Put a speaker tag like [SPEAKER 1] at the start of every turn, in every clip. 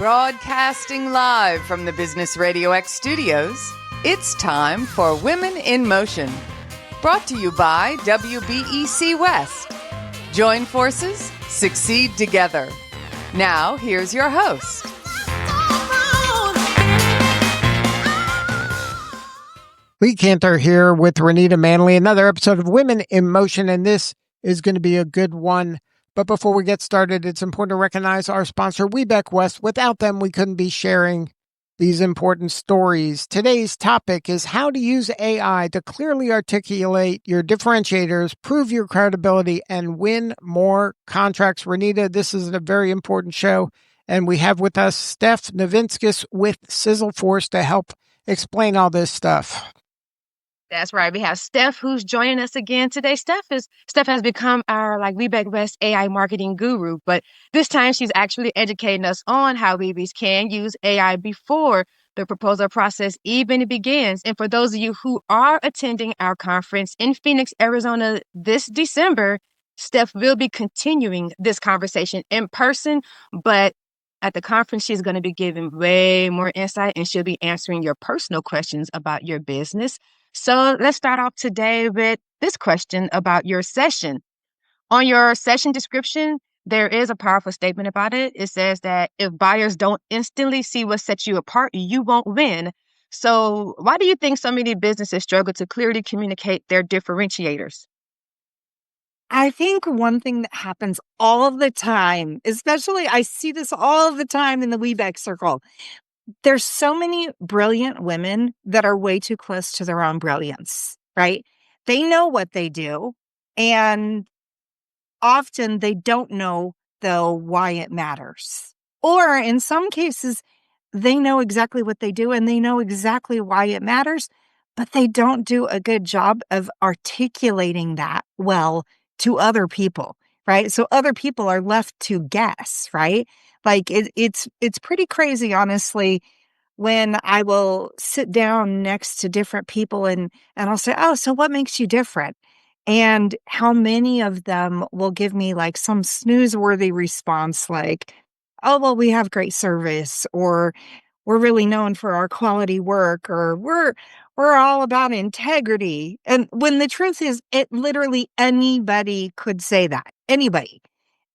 [SPEAKER 1] Broadcasting live from the Business Radio X studios, it's time for Women in Motion. Brought to you by WBEC-West. Join forces, succeed together. Now, here's your host.
[SPEAKER 2] Lee Kantor here with Renita Manley, another episode of Women in Motion, and this is going to be a good one. But before we get started, it's important to recognize our sponsor, WBEC-West. Without them, we couldn't be sharing these important stories. Today's topic is how to use AI to clearly articulate your differentiators, prove your credibility, and win more contracts. Renita, this is a very important show, and we have with us Steph Nivinskus with Sizzle Force to help explain all this stuff.
[SPEAKER 3] That's right. We have Steph who's joining us again today. Steph has become our WBEC-West AI marketing guru, but this time she's actually educating us on how BBs can use AI before the proposal process even begins. And for those of you who are attending our conference in Phoenix, Arizona this December, Steph will be continuing this conversation in person, but at the conference, she's going to be giving way more insight and she'll be answering your personal questions about your business. So let's start off today with this question about your session. On your session description, there is a powerful statement about it. It says that if buyers don't instantly see what sets you apart, you won't win. So why do you think so many businesses struggle to clearly communicate their differentiators?
[SPEAKER 4] I think one thing that happens all of the time, especially I see this all of the time in the WBEC circle, there's so many brilliant women that are way too close to their own brilliance, right? They know what they do, and often they don't know, though, why it matters. Or in some cases, they know exactly what they do and they know exactly why it matters, but they don't do a good job of articulating that well to other people, right? So other people are left to guess, right? Like it's pretty crazy, honestly, when I will sit down next to different people and I'll say, "Oh, so what makes you different?" And how many of them will give me like some snooze-worthy response like, "Oh, well, we have great service," or "We're really known for our quality work," or we're all about integrity. And when the truth is, it literally anybody could say that. Anybody.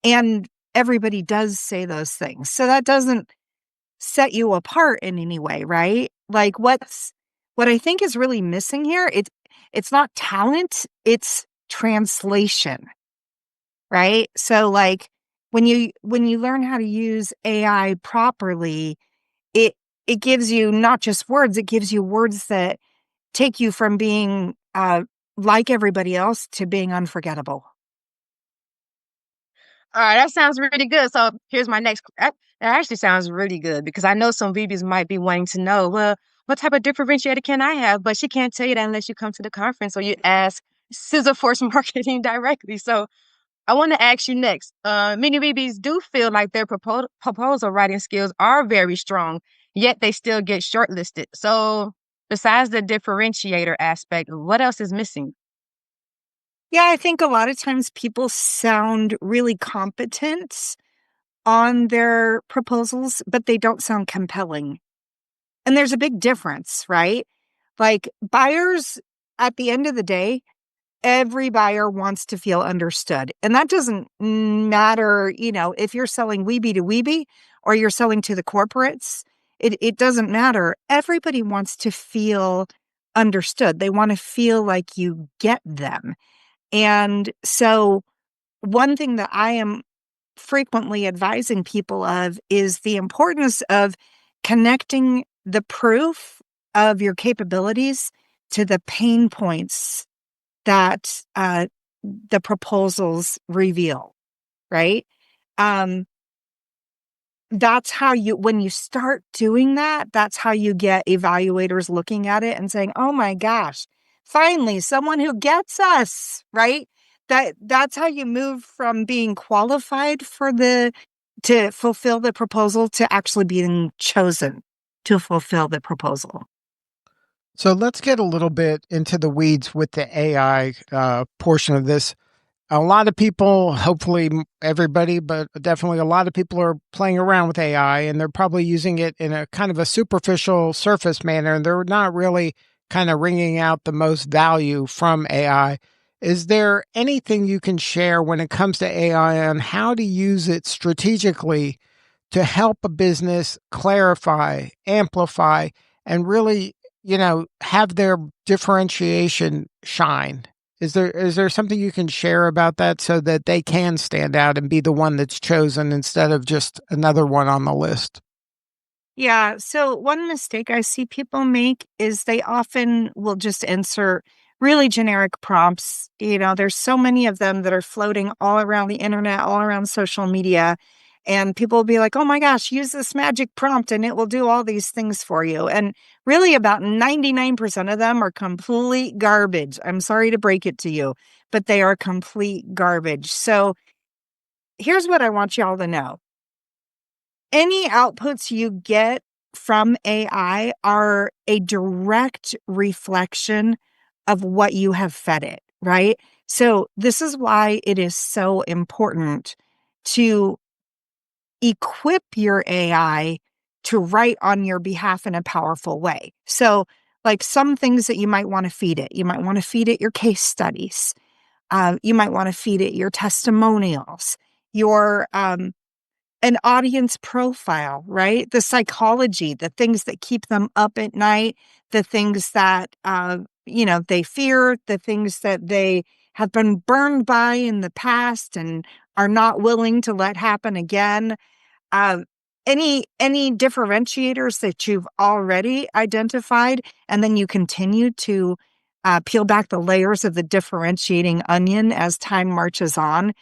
[SPEAKER 4] And everybody does say those things. So that doesn't set you apart in any way, right? Like what I think is really missing here, it's not talent, it's translation. Right? So like when you learn how to use AI properly, it gives you not just words, it gives you words that take you from being like everybody else to being unforgettable.
[SPEAKER 3] All right, that sounds really good. So here's my next. That actually sounds really good because I know some VBs might be wanting to know, well, what type of differentiator can I have? But she can't tell you that unless you come to the conference or you ask Sizzle Force Marketing directly. So I want to ask you next. Many VBs do feel like their proposal writing skills are very strong, yet they still get shortlisted. So besides the differentiator aspect, what else is missing?
[SPEAKER 4] Yeah, I think a lot of times people sound really competent on their proposals, but they don't sound compelling. And there's a big difference, right? Like buyers, at the end of the day, every buyer wants to feel understood. And that doesn't matter, if you're selling weebie to weebie or you're selling to the corporates, it doesn't matter. Everybody wants to feel understood. They want to feel like you get them. And so one thing that I am frequently advising people of is the importance of connecting the proof of your capabilities to the pain points that the proposals reveal, right? That's how when you start doing that, that's how you get evaluators looking at it and saying, "Oh my gosh, finally someone who gets us," right? That's how you move from being qualified to fulfill the proposal to actually being chosen to fulfill the proposal.
[SPEAKER 2] So let's get a little bit into the weeds with the AI portion of this. A lot of people, hopefully everybody, but definitely a lot of people are playing around with AI, and they're probably using it in a kind of a superficial surface manner, and they're not really kind of wringing out the most value from AI. Is there anything you can share when it comes to AI on how to use it strategically to help a business clarify, amplify, and really, have their differentiation shine? Is there something you can share about that so that they can stand out and be the one that's chosen instead of just another one on the list?
[SPEAKER 4] Yeah. So one mistake I see people make is they often will just insert really generic prompts. There's so many of them that are floating all around the internet, all around social media. And people will be like, oh my gosh, use this magic prompt and it will do all these things for you. And really, about 99% of them are complete garbage. I'm sorry to break it to you, but they are complete garbage. So here's what I want y'all to know. Any outputs you get from AI are a direct reflection of what you have fed it, right? So this is why it is so important to equip your AI to write on your behalf in a powerful way. So, like some things that you might want to feed it, you might want to feed it your case studies. You might want to feed it your testimonials, your an audience profile, right? The psychology, the things that keep them up at night, the things that, they fear, the things that they have been burned by in the past and are not willing to let happen again. Um, any differentiators that you've already identified, and then you continue to peel back the layers of the differentiating onion as time marches on.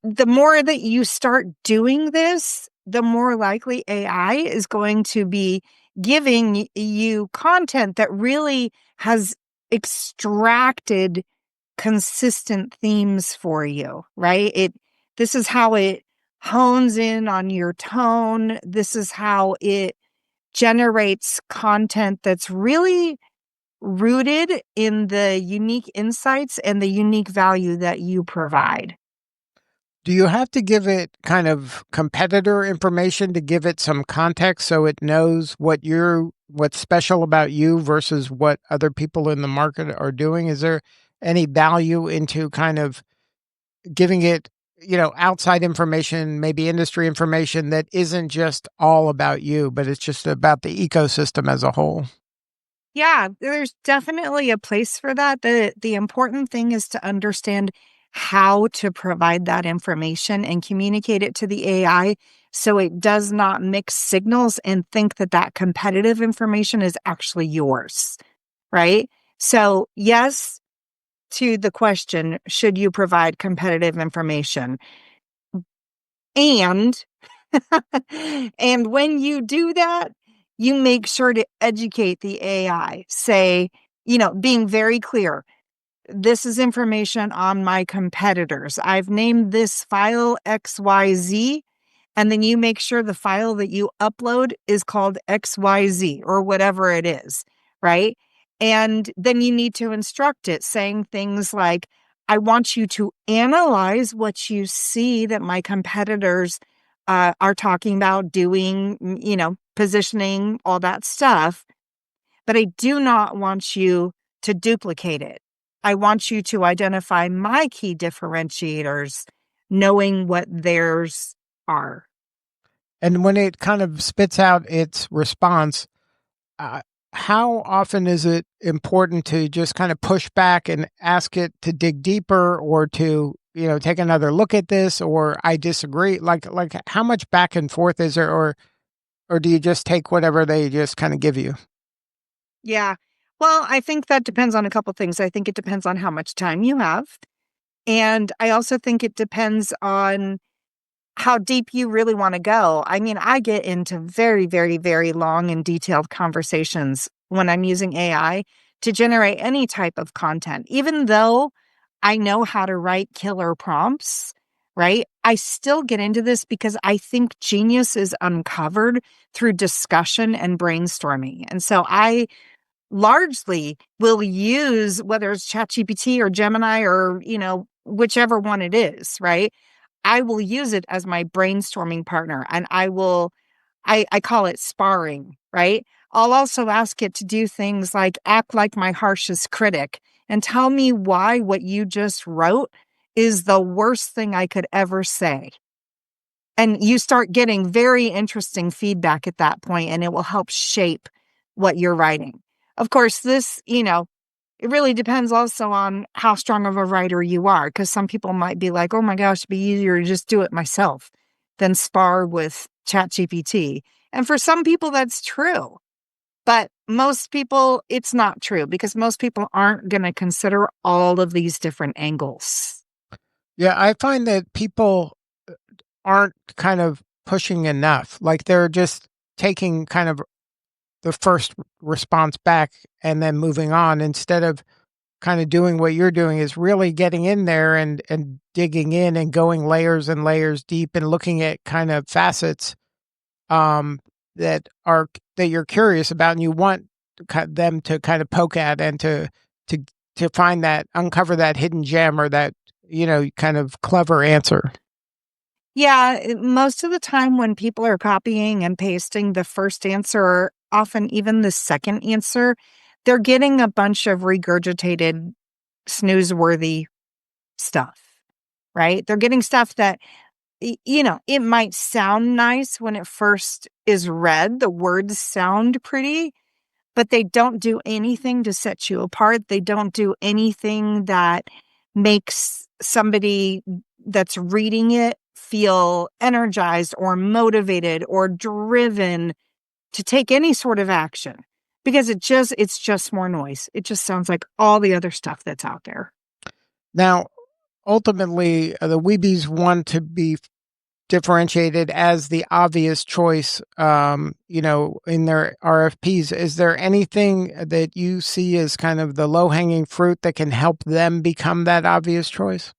[SPEAKER 4] The more that you start doing this, the more likely AI is going to be giving you content that really has extracted consistent themes for you, right? This is how it hones in on your tone. This is how it generates content that's really rooted in the unique insights and the unique value that you provide.
[SPEAKER 2] Do you have to give it kind of competitor information to give it some context so it knows what's special about you versus what other people in the market are doing? Is there any value into kind of giving it, outside information, maybe industry information that isn't just all about you, but it's just about the ecosystem as a whole?
[SPEAKER 4] Yeah, there's definitely a place for that. The important thing is to understand how to provide that information and communicate it to the AI so it does not mix signals and think that that competitive information is actually yours, right? So, yes, to the question, should you provide competitive information? And and when you do that, you make sure to educate the AI. Say, being very clear, this is information on my competitors. I've named this file XYZ, and then you make sure the file that you upload is called XYZ or whatever it is, right? And then you need to instruct it saying things like, I want you to analyze what you see that my competitors are talking about, doing, positioning, all that stuff. But I do not want you to duplicate it. I want you to identify my key differentiators, knowing what theirs are.
[SPEAKER 2] And when it kind of spits out its response, uh, how often is it important to just kind of push back and ask it to dig deeper or to, take another look at this, or I disagree? Like how much back and forth is there, or do you just take whatever they just kind of give you?
[SPEAKER 4] Yeah. Well, I think that depends on a couple things. I think it depends on how much time you have. And I also think it depends on how deep you really want to go. I mean, I get into very, very, very long and detailed conversations when I'm using AI to generate any type of content. Even though I know how to write killer prompts, right? I still get into this because I think genius is uncovered through discussion and brainstorming. And so I largely will use, whether it's ChatGPT or Gemini or, whichever one it is, right? I will use it as my brainstorming partner, and I call it sparring, right? I'll also ask it to do things like act like my harshest critic and tell me why what you just wrote is the worst thing I could ever say. And you start getting very interesting feedback at that point, and it will help shape what you're writing. Of course, this, it really depends also on how strong of a writer you are, because some people might be like, oh my gosh, it'd be easier to just do it myself than spar with ChatGPT. And for some people, that's true. But most people, it's not true, because most people aren't going to consider all of these different angles.
[SPEAKER 2] Yeah, I find that people aren't kind of pushing enough. Like they're just taking kind of the first response back and then moving on, instead of kind of doing what you're doing, is really getting in there and digging in and going layers and layers deep and looking at kind of facets that you're curious about and you want them to kind of poke at and to find that, uncover that hidden gem or that, kind of clever answer.
[SPEAKER 4] Yeah, most of the time when people are copying and pasting the first answer, or often even the second answer, they're getting a bunch of regurgitated, snooze-worthy stuff, right? They're getting stuff that, it might sound nice when it first is read. The words sound pretty, but they don't do anything to set you apart. They don't do anything that makes somebody that's reading it feel energized or motivated or driven to take any sort of action, because it's just more noise. It just sounds like all the other stuff that's out there.
[SPEAKER 2] Now, ultimately, the Weebies want to be differentiated as the obvious choice, in their RFPs. Is there anything that you see as kind of the low-hanging fruit that can help them become that obvious choice?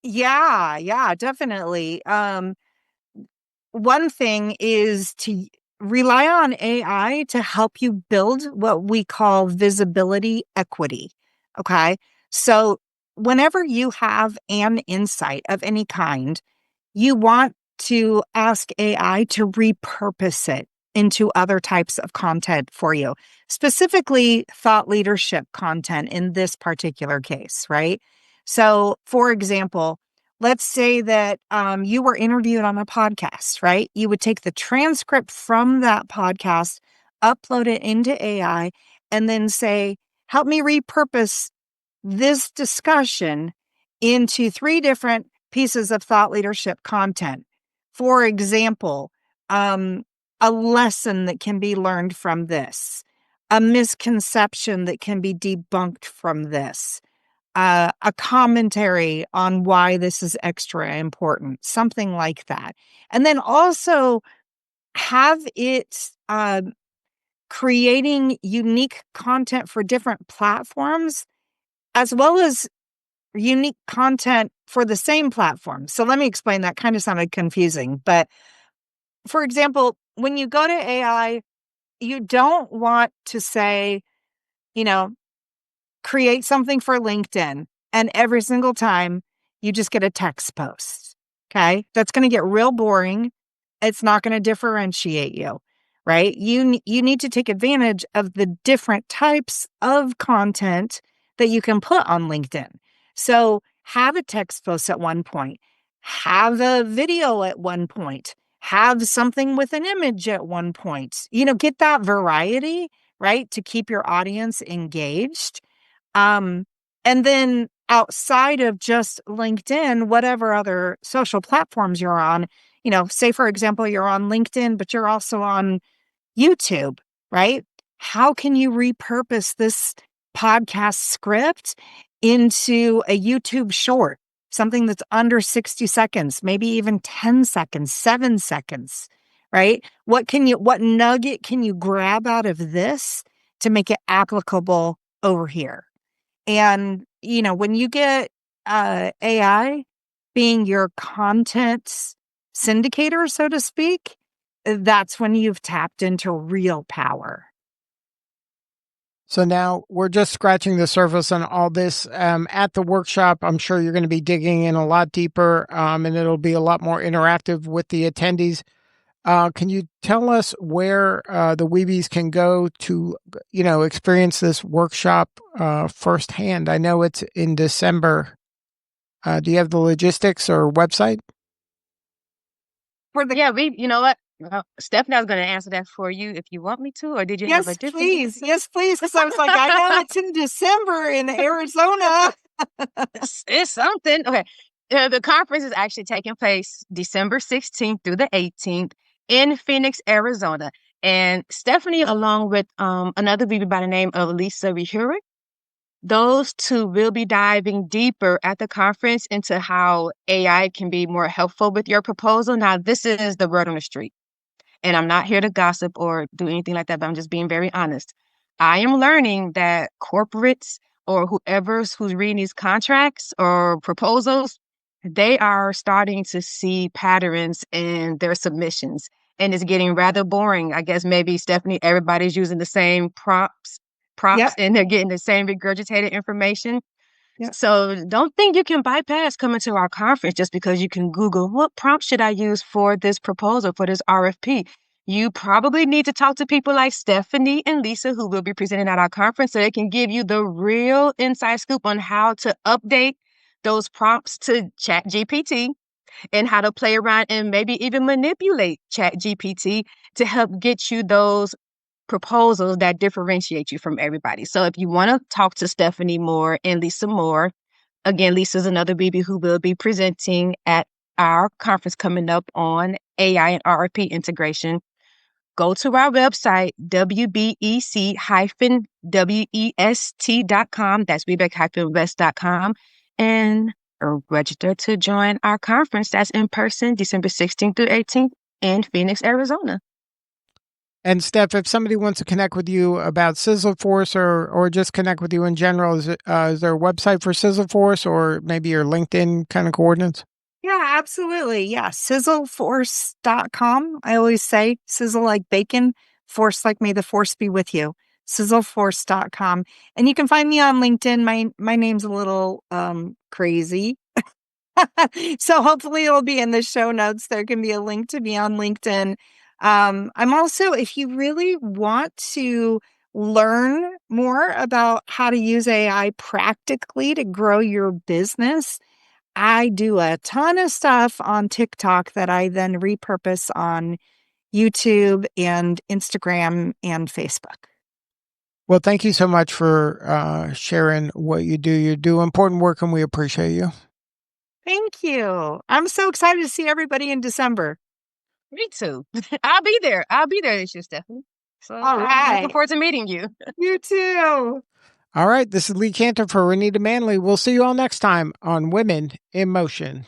[SPEAKER 4] Yeah, definitely. One thing is to rely on AI to help you build what we call visibility equity. Okay. So whenever you have an insight of any kind, you want to ask AI to repurpose it into other types of content for you, specifically thought leadership content in this particular case, right? So, for example, let's say that you were interviewed on a podcast, right? You would take the transcript from that podcast, upload it into AI, and then say, help me repurpose this discussion into 3 different pieces of thought leadership content. For example, a lesson that can be learned from this, a misconception that can be debunked from this, a commentary on why this is extra important, something like that. And then also have it creating unique content for different platforms, as well as unique content for the same platform. So let me explain. That kind of sounded confusing. But for example, when you go to AI, you don't want to say, you know, create something for LinkedIn, and every single time you just get a text post. Okay. That's going to get real boring. It's not going to differentiate you, right? You need to take advantage of the different types of content that you can put on LinkedIn. So have a text post at one point, have a video at one point, have something with an image at one point, get that variety, right? To keep your audience engaged. And then outside of just LinkedIn, whatever other social platforms you're on, say, for example, you're on LinkedIn, but you're also on YouTube, right? How can you repurpose this podcast script into a YouTube short, something that's under 60 seconds, maybe even 10 seconds, 7 seconds, right? What nugget can you grab out of this to make it applicable over here? And, when you get AI being your content syndicator, so to speak, that's when you've tapped into real power.
[SPEAKER 2] So now we're just scratching the surface on all this. At the workshop, I'm sure you're going to be digging in a lot deeper, and it'll be a lot more interactive with the attendees. Can you tell us where the Weebies can go to, experience this workshop firsthand? I know it's in December. Do you have the logistics or website?
[SPEAKER 3] You know what? Stephanie, I was going to answer that for you if you want me to, or did you have a different?
[SPEAKER 4] Yes, please. Because I was like, I know it's in December in Arizona.
[SPEAKER 3] It's something. Okay. The conference is actually taking place December 16th through the 18th in Phoenix, Arizona. And Stephanie, along with another VB by the name of Lisa Rehurick, those two will be diving deeper at the conference into how AI can be more helpful with your proposal. Now, this is the word on the street, and I'm not here to gossip or do anything like that, but I'm just being very honest. I am learning that corporates or who's reading these contracts or proposals, they are starting to see patterns in their submissions, and it's getting rather boring. I guess maybe, Stephanie, everybody's using the same prompts,
[SPEAKER 4] Yep.
[SPEAKER 3] and they're getting the same regurgitated information.
[SPEAKER 4] Yep.
[SPEAKER 3] So don't think you can bypass coming to our conference just because you can Google, what prompt should I use for this proposal, for this RFP? You probably need to talk to people like Stephanie and Lisa, who will be presenting at our conference, so they can give you the real inside scoop on how to update those prompts to ChatGPT and how to play around and maybe even manipulate ChatGPT to help get you those proposals that differentiate you from everybody. So if you want to talk to Stephanie more and Lisa more, again, Lisa's another BB who will be presenting at our conference coming up on AI and RFP integration. Go to our website, WBEC-West.com. That's WBEC-West.com. And register to join our conference. That's in person, December 16th through 18th in Phoenix, Arizona.
[SPEAKER 2] And Steph, if somebody wants to connect with you about Sizzle Force or just connect with you in general, is there a website for Sizzle Force or maybe your LinkedIn kind of coordinates?
[SPEAKER 4] Yeah, absolutely. Yeah. Sizzleforce.com. I always say sizzle like bacon, force like may the force be with you. Sizzleforce.com. And you can find me on LinkedIn. My name's a little crazy. So hopefully it'll be in the show notes. There can be a link to me on LinkedIn. I'm also, if you really want to learn more about how to use AI practically to grow your business, I do a ton of stuff on TikTok that I then repurpose on YouTube and Instagram and Facebook.
[SPEAKER 2] Well, thank you so much for sharing what you do. You do important work and we appreciate you.
[SPEAKER 4] Thank you. I'm so excited to see everybody in December.
[SPEAKER 3] Me too. I'll be there. I'll be there this year, Stephanie. So
[SPEAKER 4] All right.
[SPEAKER 3] I'm looking forward to meeting you.
[SPEAKER 4] You too.
[SPEAKER 2] All right. This is Lee Kantor for Renita Manley. We'll see you all next time on Women in Motion.